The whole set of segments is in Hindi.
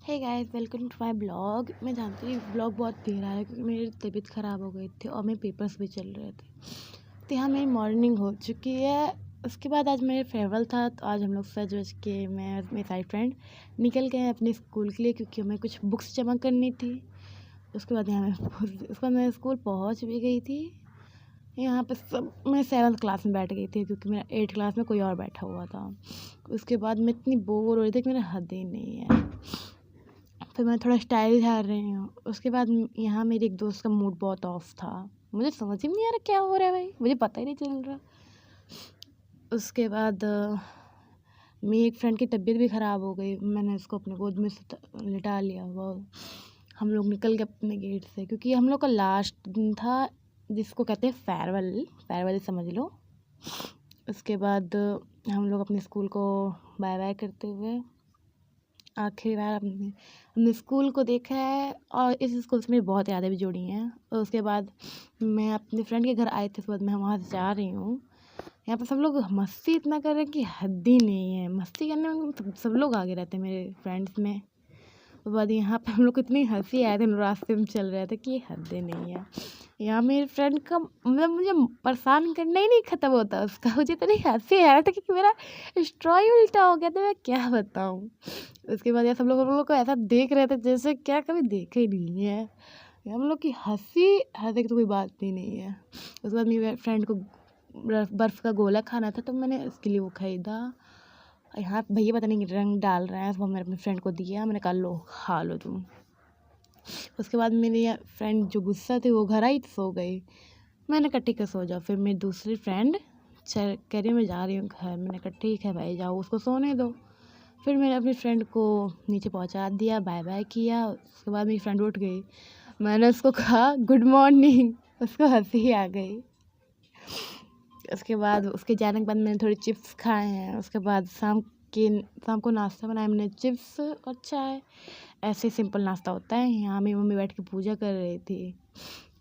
Hey guys, welcome to my blog. मैं जानती हूँ ब्लॉग बहुत देर आ रहा है क्योंकि मेरी तबीयत ख़राब हो गई थी और मेरे पेपर्स भी चल रहे थे। तो यहाँ मेरी मॉर्निंग हो चुकी है। उसके बाद आज मेरे फेयरवेल था, तो आज हम लोग सज वज के मैं और मेरी सारी फ्रेंड निकल गए अपने स्कूल के लिए क्योंकि हमें कुछ बुक्स जमा करनी थी। उसके बाद मैं स्कूल पहुँच भी गई थी। यहाँ पर सब मैं 7th क्लास में बैठ गई थी क्योंकि मेरा 8th क्लास में कोई और बैठा हुआ था। उसके बाद मैं इतनी बोर हो रही थी कि मेरा हद ही नहीं है। फिर मैं थोड़ा स्टाइल झाड़ रही हूँ। उसके बाद यहाँ मेरी एक दोस्त का मूड बहुत ऑफ था। मुझे समझ ही नहीं आ रहा क्या हो रहा है भाई, मुझे पता ही नहीं चल रहा। उसके बाद मेरी एक फ्रेंड की तबीयत भी ख़राब हो गई। मैंने उसको अपने गोद में लिटा लिया। वो हम लोग निकल गए अपने गेट से क्योंकि हम लोग का लास्ट दिन था जिसको कहते हैं फेयरवेल समझ लो। उसके बाद हम लोग अपने स्कूल को बाय बाय करते हुए आखिरी बार हमने स्कूल को देखा है और इस स्कूल से मेरी बहुत यादें भी जुड़ी हैं। और उसके बाद मैं अपने फ्रेंड के घर आई थी, उसके बाद मैं वहाँ से जा रही हूँ। यहाँ पर सब लोग मस्ती इतना कर रहे हैं कि हद ही नहीं है। मस्ती करने में सब लोग आगे रहते हैं मेरे फ्रेंड्स में। उसके बाद यहाँ पर हम लोग को इतनी हंसी आए थे, रास्ते में चल रहे थे कि हद ही नहीं है। यहाँ मेरे फ्रेंड का मतलब मुझे परेशान करना ही नहीं ख़त्म होता उसका। मुझे इतनी हंसी आ रहा था क्योंकि मेरा स्ट्रॉ ही उल्टा हो गया था, मैं क्या बताऊँ। उसके बाद ये सब लोग हम लोग को ऐसा देख रहे थे जैसे क्या कभी देखे ही नहीं है। हम लोग की हंसी की तो कोई बात ही नहीं है। उसके बाद मेरी फ्रेंड को बर्फ़ का गोला खाना था तो मैंने उसके लिए वो ख़रीदा। यहाँ भैया पता नहीं रंग डाल रहे हैं, वो मैंने अपनी फ्रेंड को दिया। मैंने कहा लो खा लो तुम। उसके बाद मेरी फ्रेंड जो गुस्सा थी वो घर आई तो सो गई। मैंने कहा ठीक है सो जाओ। फिर मेरी दूसरी फ्रेंड कह रही मैं जा रही हूँ घर। मैंने कहा ठीक है भाई जाओ, उसको सोने दो। फिर मैंने अपनी फ्रेंड को नीचे पहुंचा दिया, बाय बाय किया। उसके बाद मेरी फ्रेंड उठ गई। मैंने उसको कहा गुड मॉर्निंग, उसको हंसी आ गई। उसके बाद उसके जाने के बाद मैंने थोड़ी चिप्स खाए हैं। उसके बाद शाम को नाश्ता बनाया मैंने, चिप्स और चाय। ऐसे सिंपल नाश्ता होता है। यहाँ मेरी मम्मी बैठ के पूजा कर रही थी।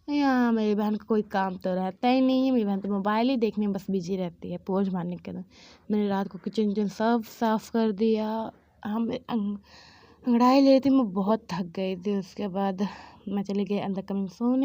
यहाँ मेरी बहन का कोई काम तो रहता ही नहीं है। मेरी बहन तो मोबाइल ही देखने में बस बिजी रहती है पोज मारने के लिए। मैंने रात को किचन सब साफ़ कर दिया। हम अंगड़ाई ले रही थी, मैं बहुत थक गई थी। उसके बाद मैं चली गई अंदर कमरे में सोने।